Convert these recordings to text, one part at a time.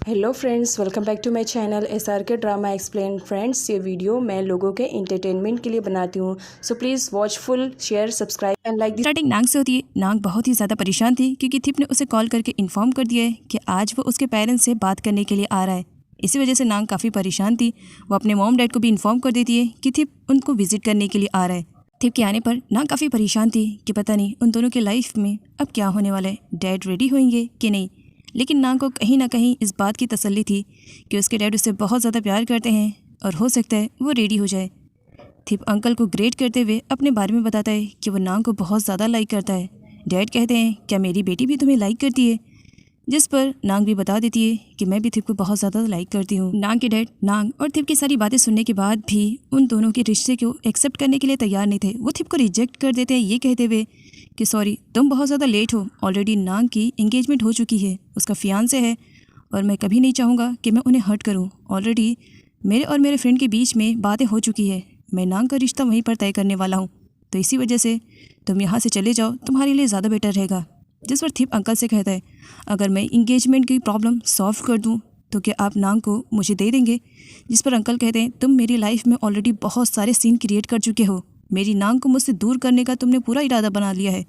Hello friends, welcome back to my channel SRK drama explain. Friends, ये video मैं लोगों के एंटरटेनमेंट के लिए बनाती हूँ, so please watch full, share, subscribe and like. Starting Naag से होती है। नाग बहुत ही ज़्यादा परेशान थी क्योंकि थिप ने उसे कॉल करके इन्फॉर्म कर दिया है कि आज वो उसके पेरेंट्स से बात करने के लिए आ रहा है। इसी वजह से नाग काफ़ी परेशान थी। वो अपने मॉम डैड को भी इन्फॉर्म कर देती है कि थिप उनको विजिट करने के लिए आ रहा है। थिप के आने पर नाग काफ़ी परेशान थी कि पता नहीं उन दोनों के लाइफ में अब क्या होने वाला है, डैड रेडी होंगे कि नहीं। लेकिन नाग को कहीं ना कहीं इस बात की तसल्ली थी कि उसके डैड उससे बहुत ज़्यादा प्यार करते हैं और हो सकता है वो रेडी हो जाए। थिप अंकल को ग्रेट करते हुए अपने बारे में बताता है कि वो नाग को बहुत ज़्यादा लाइक करता है। डैड कहते हैं, क्या मेरी बेटी भी तुम्हें लाइक करती है? जिस पर नाग भी बता देती है कि मैं भी थिप को बहुत ज़्यादा लाइक करती हूँ। नाग के डैड नाग और थिप की सारी बातें सुनने के बाद भी उन दोनों के रिश्ते को एक्सेप्ट करने के लिए तैयार नहीं थे। वो थिप को रिजेक्ट कर देते हैं ये कहते हुए कि सॉरी, तुम बहुत ज़्यादा लेट हो। ऑलरेडी नाग की एंगेजमेंट हो चुकी है, उसका फियांसे है और मैं कभी नहीं चाहूँगा कि मैं उन्हें हर्ट करूँ। ऑलरेडी मेरे और मेरे फ्रेंड के बीच में बातें हो चुकी है। मैं नाग का रिश्ता वहीं पर तय करने वाला हूँ, तो इसी वजह से तुम यहाँ से चले जाओ, तुम्हारे लिए ज़्यादा बेटर रहेगा। जिस पर थिप अंकल से कहता है, अगर मैं इंगेजमेंट की प्रॉब्लम सॉल्व कर दूँ तो क्या आप नाग को मुझे दे देंगे? जिस पर अंकल कहते हैं, तुम मेरी लाइफ में ऑलरेडी बहुत सारे सीन क्रिएट कर चुके हो। मेरी नाग को मुझसे दूर करने का तुमने पूरा इरादा बना लिया है।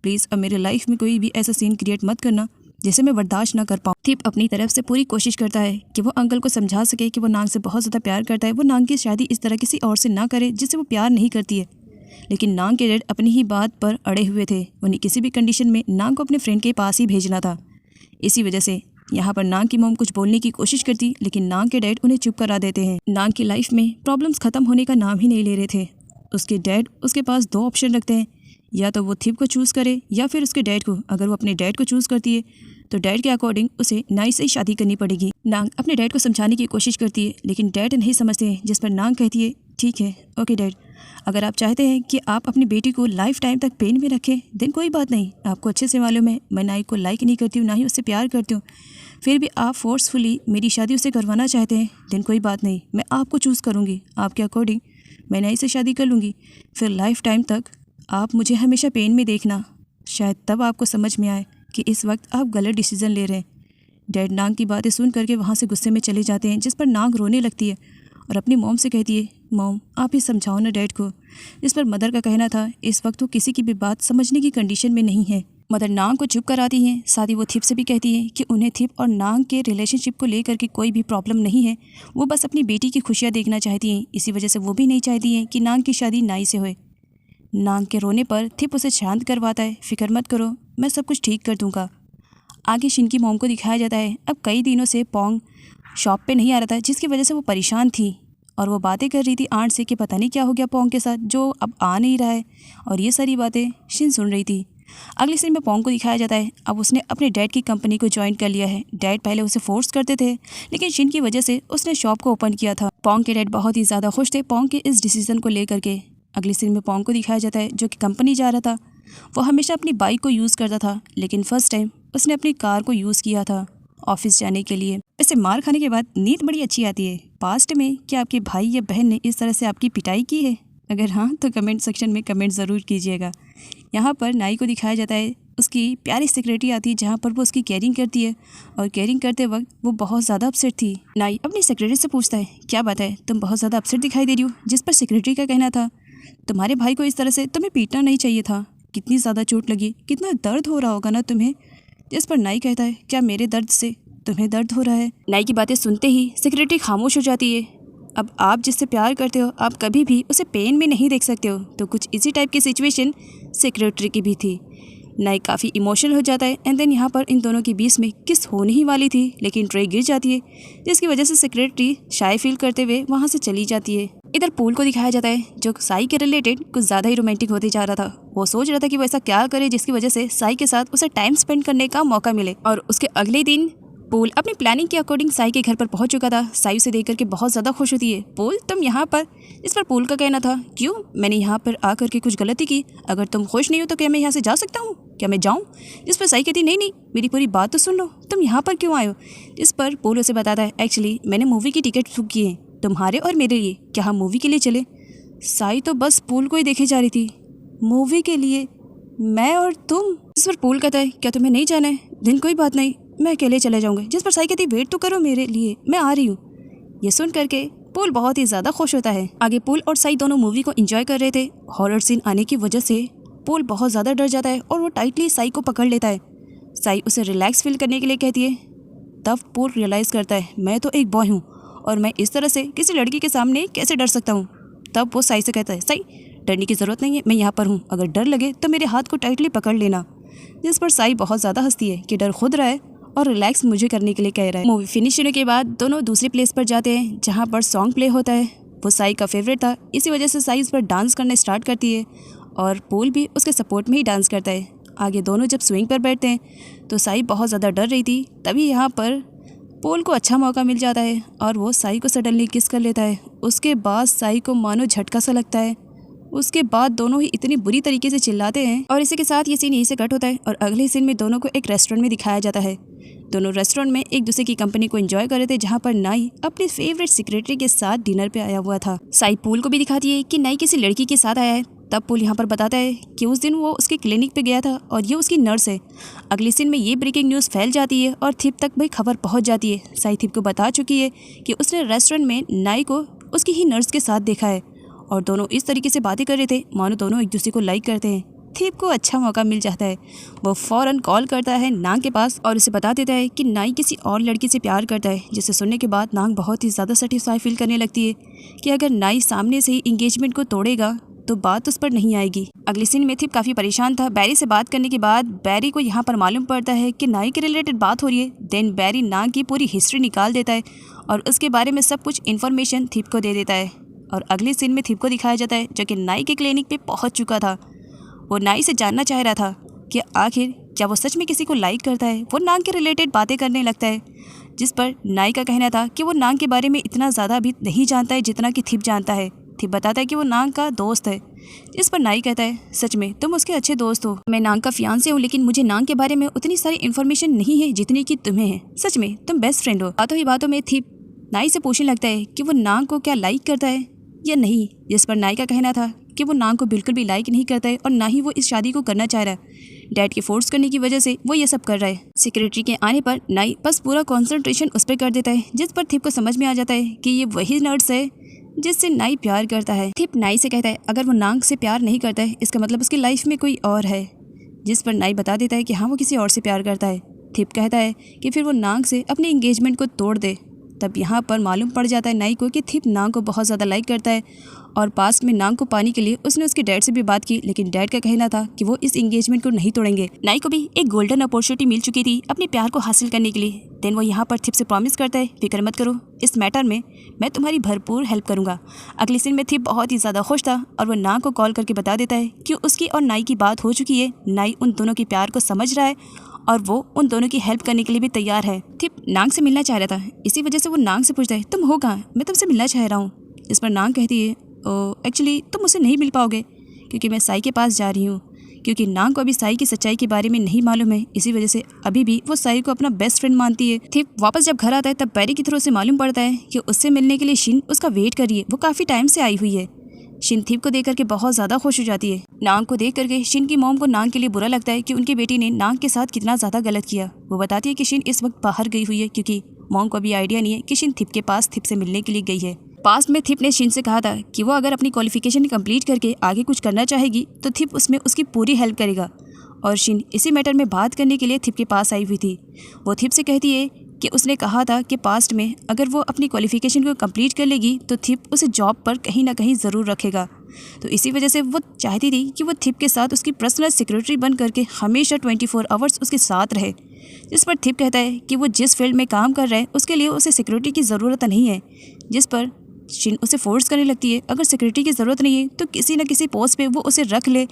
प्लीज़ अब मेरे लाइफ में कोई भी ऐसा सीन क्रिएट मत करना जिसे मैं बर्दाश्त ना कर पाऊँ। थिप अपनी तरफ से पूरी कोशिश करता है कि वो अंकल को समझा सके कि वो नाग से बहुत ज़्यादा प्यार करता है। वो नाग की शादी इस तरह किसी और से ना करे जिससे वो प्यार नहीं करती है। लेकिन नाग के डैड अपनी ही बात पर अड़े हुए थे। उन्हें किसी भी कंडीशन में नाग को अपने फ्रेंड के पास ही भेजना था। इसी वजह से यहाँ पर नाग की मॉम कुछ बोलने की कोशिश करती, लेकिन नाग के डैड उन्हें चुप करा देते हैं। नाग की लाइफ में प्रॉब्लम्स खत्म होने का नाम ही नहीं ले रहे थे। उसके डैड उसके पास दो ऑप्शन रखते हैं, या तो वो थिप को चूज़ करे या फिर उसके डैड को। अगर वो अपने डैड को चूज़ करती है तो डैड के अकॉर्डिंग उसे नाई से ही शादी करनी पड़ेगी। नाग अपने डैड को समझाने की कोशिश करती है, लेकिन डैड नहीं समझते हैं। जिस पर नाग कहती है, ठीक है, ओके डैड, अगर आप चाहते हैं कि आप अपनी बेटी को लाइफ टाइम तक पेन में रखें देन कोई बात नहीं। आपको अच्छे से मालूम है मैं नाई को लाइक नहीं करती हूँ, ना ही उससे प्यार करती हूँ। फिर भी आप फोर्सफुली मेरी शादी उससे करवाना चाहते हैं देन कोई बात नहीं, मैं आपको चूज़ करूँगी। आपके अकॉर्डिंग मैं नाई से शादी कर लूँगी। फिर लाइफ टाइम तक आप मुझे हमेशा पेन में देखना। शायद तब आपको समझ में आए कि इस वक्त आप गलत डिसीजन ले रहे हैं। डैड नाग की बातें सुन करके वहाँ से गुस्से में चले जाते हैं। जिस पर नाग रोने लगती है और अपनी मॉम से कहती है, मॉम आप ही समझाओ ना डैड को। इस पर मदर का कहना था, इस वक्त वो किसी की भी बात समझने की कंडीशन में नहीं है। मदर नाग को चुप कराती हैं। साथ ही वो थिप से भी कहती है कि उन्हें थिप और नाग के रिलेशनशिप को लेकर के कोई भी प्रॉब्लम नहीं है। वो बस अपनी बेटी की खुशियाँ देखना चाहती हैं। इसी वजह से वो भी नहीं चाहती हैं कि नाग की शादी नाई से होए। नाग के रोने पर थिप उसे शांत करवाता है, फिक्र मत करो, मैं सब कुछ ठीक कर दूंगा। आगे शिन की मॉम को दिखाया जाता है। अब कई दिनों से पोंग शॉप पे नहीं आ रहा था, जिसकी वजह से वो परेशान थी और वो बातें कर रही थी आंट से कि पता नहीं क्या हो गया पोंग के साथ, जो अब आ नहीं रहा है। और ये सारी बातें शिन सुन रही थी। अगले सीन में पोंग को दिखाया जाता है। अब उसने अपने डैड की कंपनी को ज्वाइन कर लिया है। डैड पहले उसे फोर्स करते थे, लेकिन शिन की वजह से उसने शॉप को ओपन किया था। पोंग के डैड बहुत ही ज़्यादा खुश थे पोंग के इस डिसीजन को लेकर के। अगले सीन में पोंग को दिखाया जाता है जो कि कंपनी जा रहा था। वो हमेशा अपनी बाइक को यूज़ करता था, लेकिन फर्स्ट टाइम उसने अपनी कार को यूज़ किया था ऑफिस जाने के लिए। वैसे मार खाने के बाद नींद बड़ी अच्छी आती है। पास्ट में क्या आपके भाई या बहन ने इस तरह से आपकी पिटाई की है? अगर हाँ तो कमेंट सेक्शन में कमेंट ज़रूर कीजिएगा। यहाँ पर नाई को दिखाया जाता है। उसकी प्यारी सेक्रेटरी आती है जहाँ पर वो उसकी केयरिंग करती है और केयरिंग करते वक्त वो बहुत ज़्यादा अपसेट थी। नाई अपनी सेक्रेटरी से पूछता है, क्या बात है, तुम बहुत ज़्यादा अपसेट दिखाई दे रही हो? जिस पर सेक्रेटरी का कहना था, तुम्हारे भाई को इस तरह से तुम्हें पीटना नहीं चाहिए था। कितनी ज़्यादा चोट लगी, कितना दर्द हो रहा होगा ना तुम्हें। जिस पर नाई कहता है, क्या मेरे दर्द से तुम्हें दर्द हो रहा है? नाई की बातें सुनते ही सेक्रेटरी खामोश हो जाती है। अब आप जिससे प्यार करते हो आप कभी भी उसे पेन में नहीं देख सकते हो। तो कुछ इसी टाइप की सिचुएशन सेक्रेटरी की भी थी। नाई काफ़ी इमोशनल हो जाता है एंड देन यहाँ पर इन दोनों के बीच में किस होने ही वाली थी, लेकिन ट्रे गिर जाती है जिसकी वजह से सेक्रेटरी शाय फील करते हुए वहाँ से चली जाती है। इधर पूल को दिखाया जाता है जो साई के रिलेटेड कुछ ज़्यादा ही रोमांटिक होते जा रहा था। वो सोच रहा था कि वो ऐसा क्या करे जिसकी वजह से साई के साथ उसे टाइम स्पेंड करने का मौका मिले। और उसके अगले दिन पूल अपनी प्लानिंग के अकॉर्डिंग साई के घर पर पहुंच चुका था। साई उसे देख करके बहुत ज़्यादा खुश होती है। पूल तुम यहाँ पर? इस पर पूल का कहना था, क्यों, मैंने यहाँ पर आकर के कुछ गलती की? अगर तुम खुश नहीं हो तो क्या मैं यहाँ से जा सकता हूँ? क्या मैं जाऊँ? जिस पर साई कहती, नहीं नहीं, मेरी पूरी बात तो सुन लो, तुम यहाँ पर क्यों आए हो? जिस पर पूल उसे बताता है, एक्चुअली मैंने मूवी की टिकट बुक की है तुम्हारे और मेरे लिए, क्या हम मूवी के लिए चले? साई तो बस पूल को ही देखे जा रही थी। मूवी के लिए? मैं और तुम? इस पर पूल कहता है, क्या तुम्हें नहीं जाना है? दिन कोई बात नहीं, मैं अकेले चले जाऊँगी। जिस पर साई कहती वेट तो करो मेरे लिए, मैं आ रही हूँ। ये सुन करके पुल बहुत ही ज़्यादा खुश होता है। आगे पुल और साई दोनों मूवी को एंजॉय कर रहे थे। हॉरर सीन आने की वजह से पुल बहुत ज़्यादा डर जाता है और वो टाइटली साई को पकड़ लेता है। साई उसे रिलैक्स फील करने के लिए कहती है। तब पुल रियलाइज़ करता है मैं तो एक बॉय हूँ और मैं इस तरह से किसी लड़की के सामने कैसे डर सकता हूँ। तब वो साई से कहता है साई डरने की ज़रूरत नहीं है, मैं यहाँ पर हूँ, अगर डर लगे तो मेरे हाथ को टाइटली पकड़ लेना। जिस पर साई बहुत ज़्यादा हंसती है कि डर खुद रहा है और रिलैक्स मुझे करने के लिए कह रहा है। मूवी फिनिश होने के बाद दोनों दूसरी प्लेस पर जाते हैं जहाँ पर सॉन्ग प्ले होता है। वो साई का फेवरेट था, इसी वजह से साई उस पर डांस करना स्टार्ट करती है और पुल भी उसके सपोर्ट में ही डांस करता है। आगे दोनों जब स्विंग पर बैठते हैं तो साई बहुत ज़्यादा डर रही थी। तभी यहाँ पर पुल को अच्छा मौका मिल जाता है और वो साई को सडनली किस कर लेता है। उसके बाद साई को मानो झटका सा लगता है। उसके बाद दोनों ही इतनी बुरी तरीके से चिल्लाते हैं और इसी के साथ ये सीन यहीं से कट होता है और अगले सीन में दोनों को एक रेस्टोरेंट में दिखाया जाता है। दोनों रेस्टोरेंट में एक दूसरे की कंपनी को एंजॉय कर रहे थे जहाँ पर नाई अपने फेवरेट सेक्रेटरी के साथ डिनर पे आया हुआ था। साई पुल को भी दिखाती है कि नाई किसी लड़की के साथ आया है। तब पुल यहाँ पर बताता है कि उस दिन वो उसके क्लिनिक पे गया था और ये उसकी नर्स है। अगले सीन में ये ब्रेकिंग न्यूज़ फैल जाती है और थिप तक भी खबर पहुँच जाती है। साई थिप को बता चुकी है कि उसने रेस्टोरेंट में नाई को उसकी ही नर्स के साथ देखा है और दोनों इस तरीके से बातें कर रहे थे मानो दोनों एक दूसरे को लाइक करते हैं। थिप को अच्छा मौका मिल जाता है। वो फ़ौरन कॉल करता है नांग के पास और उसे बता देता है कि नाई किसी और लड़की से प्यार करता है, जिसे सुनने के बाद नांग बहुत ही ज़्यादा सेटिस्फाई फील करने लगती है कि अगर नाई सामने से ही इंगेजमेंट को तोड़ेगा तो बात उस पर नहीं आएगी। अगले सीन में थिप काफ़ी परेशान था। बैरी से बात करने के बाद बैरी को यहाँ पर मालूम पड़ता है कि नाई के रिलेटेड बात हो रही है। देन बैरी नांग की पूरी हिस्ट्री निकाल देता है और उसके बारे में सब कुछ इन्फॉर्मेशन थिप को दे देता है। और अगले सीन में थिप को दिखाया जाता है जो कि नाई के क्लिनिक पे पहुंच चुका था। वो नाई से जानना चाह रहा था कि आखिर क्या वो सच में किसी को लाइक करता है। वो नांग के रिलेटेड बातें करने लगता है, जिस पर नाई का कहना था कि वो नांग के बारे में इतना ज़्यादा अभी नहीं जानता है जितना कि थिप जानता है। थिप बताता है कि वो नांग का दोस्त है, जिस पर नाई कहता है सच में तुम उसके अच्छे दोस्त हो। मैं नांग का फियांसे हूँ, लेकिन मुझे नांग के बारे में उतनी सारी इन्फॉर्मेशन नहीं है जितनी कि तुम्हें है। सच में तुम बेस्ट फ्रेंड हो। बातों ही बातों में थिप नाई से पूछने लगता है कि वो नांग को क्या लाइक करता है या नहीं, जिस पर नाई का कहना था कि वो नांग को बिल्कुल भी लाइक नहीं करता है और ना ही वो इस शादी को करना चाह रहा है। डैड के फोर्स करने की वजह से वो ये सब कर रहा है। सेक्रेटरी के आने पर नाई बस पूरा कंसंट्रेशन उस पर कर देता है, जिस पर थिप को समझ में आ जाता है कि ये वही नर्स है जिससे नाई प्यार करता है। थिप नाई से कहता है अगर वो नांग से प्यार नहीं करता है इसका मतलब उसकी लाइफ में कोई और है, जिस पर नाई बता देता है कि हाँ वो किसी और से प्यार करता है। थिप कहता है कि फिर वो नांग से अपने एंगेजमेंट को तोड़ दे। तब यहाँ पर मालूम पड़ जाता है नाई को कि थिप नांग को बहुत ज़्यादा लाइक करता है और पास्ट में नांग को पाने के लिए उसने उसके डैड से भी बात की, लेकिन डैड का कहना था कि वो इस एंगेजमेंट को नहीं तोड़ेंगे। नाई को भी एक गोल्डन अपॉर्चुनिटी मिल चुकी थी अपने प्यार को हासिल करने के लिए। देन वो यहाँ पर थिप से प्रॉमिस करता है फिक्र मत करो, इस मैटर में मैं तुम्हारी भरपूर हेल्प करूँगा। अगले सीन में थिप बहुत ही ज़्यादा खुश था और वो नांग को कॉल करके बता देता है कि उसकी और नाई की बात हो चुकी है। नाई उन दोनों के प्यार को समझ रहा है और वो उन दोनों की हेल्प करने के लिए भी तैयार है। थिप नांग से मिलना चाह रहा था, इसी वजह से वो नांग से पूछता है तुम हो कहाँ, मैं तुमसे मिलना चाह रहा हूँ। इस पर नांग कहती है एक्चुअली तुम मुझसे नहीं मिल पाओगे क्योंकि मैं साई के पास जा रही हूँ। क्योंकि नांग को अभी साई की सच्चाई के बारे में नहीं मालूम है, इसी वजह से अभी भी वो साई को अपना बेस्ट फ्रेंड मानती है। थिप वापस जब घर आता है तब बैरी की थ्रू से मालूम पड़ता है कि उससे मिलने के लिए शिन उसका वेट कर रही है। वो काफ़ी टाइम से आई हुई है। शिन थिप को देख करके बहुत ज़्यादा खुश हो जाती है। नांग को देख करके शिन की मॉम को नांग के लिए बुरा लगता है कि उनकी बेटी ने नांग के साथ कितना ज़्यादा गलत किया। वो बताती है कि शिन इस वक्त बाहर गई हुई है क्योंकि मॉम को अभी आइडिया नहीं है कि शिन थिप के पास थिप से मिलने के लिए गई है। पास्ट में थिप ने शिन से कहा था कि वो अगर अपनी क्वालिफिकेशन कंप्लीट करके आगे कुछ करना चाहेगी तो थिप उसमें उसकी पूरी हेल्प करेगा और शिन इसी मैटर में बात करने के लिए थिप के पास आई हुई थी। वो थिप से कहती है कि उसने कहा था कि पास्ट में अगर वो अपनी क्वालिफिकेशन को कंप्लीट कर लेगी तो थिप उसे जॉब पर कहीं ना कहीं ज़रूर रखेगा। तो इसी वजह से वो चाहती थी कि वो थिप के साथ उसकी पर्सनल सेक्रेटरी बन करके हमेशा 24 आवर्स उसके साथ रहे। जिस पर थिप कहता है कि वो जिस फील्ड में काम कर रहा है उसके लिए उसे सिक्योरिटी की ज़रूरत नहीं है, जिस पर शिन उसे फोर्स करने लगती है अगर सिक्योरिटी की ज़रूरत नहीं है तो किसी न किसी पोस्ट पे वो उसे रख ले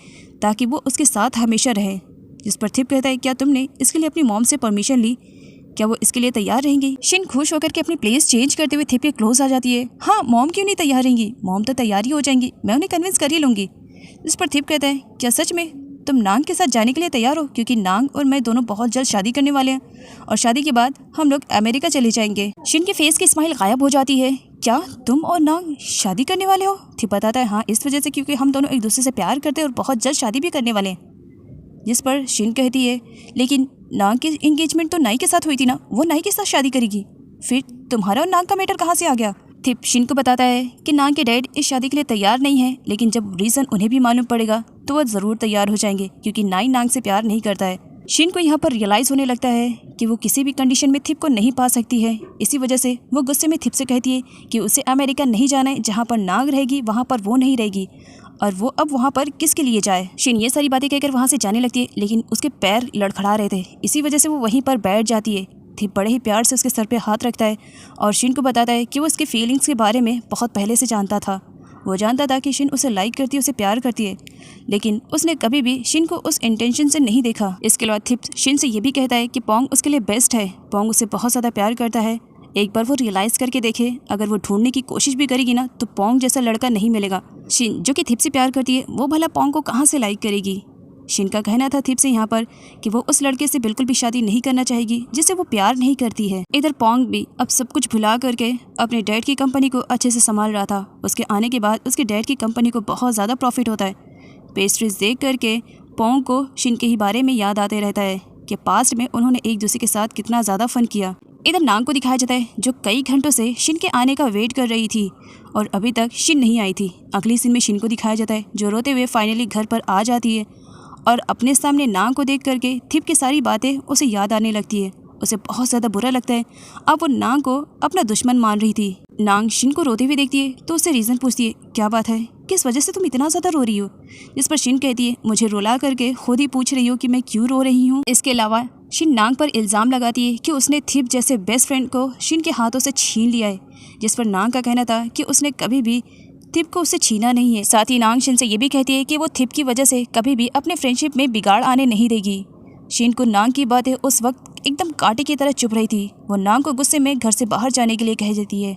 ताकि वो उसके साथ हमेशा रहे। जिस पर थिप कहता है क्या तुमने इसके लिए अपनी मॉम से परमिशन ली, क्या वो इसके लिए तैयार रहेंगी। शिन खुश होकर के अपनी प्लेस चेंज करते हुए थिप के क्लोज आ जाती है। हाँ मॉम क्यों नहीं तैयार रहेंगी, मॉम तो तैयार ही हो जाएंगी, मैं उन्हें कन्विंस कर ही लूँगी। जिस पर थिप कहता है क्या सच में तुम नांग के साथ जाने के लिए तैयार हो, क्योंकि नांग और मैं दोनों बहुत जल्द शादी करने वाले हैं और शादी के बाद हम लोग अमेरिका चले जाएंगे। शिन के फेस की स्माइल गायब हो जाती है। क्या तुम और नांग शादी करने वाले हो? थिप बताता है हाँ इस वजह से क्योंकि हम दोनों एक दूसरे से प्यार करते हैं और बहुत जल्द शादी भी करने वाले हैं। जिस पर शिन कहती है लेकिन नांग की एंगेजमेंट तो नाई के साथ हुई थी ना, वो नाई के साथ शादी करेगी। फिर तुम्हारा और नांग का मैटर कहाँ से आ गया? थिप शिन को बताता है कि नांग के डैड इस शादी के लिए तैयार नहीं है, लेकिन जब रीज़न उन्हें भी मालूम पड़ेगा तो वह ज़रूर तैयार हो जाएंगे, क्योंकि नाई नांग से प्यार नहीं करता है। शिन को यहाँ पर रियलाइज़ होने लगता है कि वो किसी भी कंडीशन में थिप को नहीं पा सकती है। इसी वजह से वो गुस्से में थिप से कहती है कि उसे अमेरिका नहीं जाना है, जहाँ पर नांग रहेगी वहाँ पर वो नहीं रहेगी, और वो अब वहाँ पर किसके लिए जाए। शिन ये सारी बातें कहकर वहाँ से जाने लगती है, लेकिन उसके पैर लड़खड़ा रहे थे, इसी वजह से वो वहीं पर बैठ जाती है। थिप बड़े ही प्यार से उसके सर पे हाथ रखता है और शिन को बताता है कि वो उसके फीलिंग्स के बारे में बहुत पहले से जानता था। वो जानता था कि शिन उसे लाइक करती है, उसे प्यार करती है, लेकिन उसने कभी भी शिन को उस इंटेंशन से नहीं देखा। इसके अलावा थिप शिन से ये भी कहता है कि पोंग उसके लिए बेस्ट है, पोंग उसे बहुत ज़्यादा प्यार करता है। एक बार वो रियलाइज़ करके देखे, अगर वो ढूंढने की कोशिश भी करेगी ना तो पोंग जैसा लड़का नहीं मिलेगा। शिन जो कि थिप से प्यार करती है, वो भला पोंग को कहाँ से लाइक करेगी। शिन का कहना था थिप से यहाँ पर कि वो उस लड़के से बिल्कुल भी शादी नहीं करना चाहेगी जिससे वो प्यार नहीं करती है। इधर पोंग भी अब सब कुछ भुला करके अपने डैड की कंपनी को अच्छे से संभाल रहा था। उसके आने के बाद उसके डैड की कंपनी को बहुत ज़्यादा प्रॉफिट होता है। पेस्ट्रीज देख करके पोंग को शिन के ही बारे में याद आते रहता है कि पास्ट में उन्होंने एक दूसरे के साथ कितना ज़्यादा फन किया। इधर नांग को दिखाया जाता है जो कई घंटों से शिन के आने का वेट कर रही थी और अभी तक शिन नहीं आई थी। अगली सीन में शिन को दिखाया जाता है जो रोते हुए फाइनली घर पर आ जाती है और अपने सामने नांग को देख करके थिप की सारी बातें उसे याद आने लगती है। उसे बहुत ज़्यादा बुरा लगता है। अब वो नांग को अपना दुश्मन मान रही थी। नांग शिन को रोते हुए देखती है तो उससे रीज़न पूछती है, क्या बात है, किस वजह से तुम इतना ज़्यादा रो रही हो? जिस पर शिन कहती है, मुझे रुला करके खुद ही पूछ रही हो कि मैं क्यों रो रही हूँ। इसके अलावा शिन नांग पर इल्ज़ाम लगाती है कि उसने थिप जैसे बेस्ट फ्रेंड को शिन के हाथों से छीन लिया है, जिस पर नांग का कहना था कि उसने कभी भी थिप को उससे छीना नहीं है। साथ ही नांग शिन से ये भी कहती है कि वो थिप की वजह से कभी भी अपने फ्रेंडशिप में बिगाड़ आने नहीं देगी। शिन को नांग की बातें उस वक्त एकदम कांटे की तरह चुभ रही थी। वो नांग को गुस्से में घर से बाहर जाने के लिए कह देती है।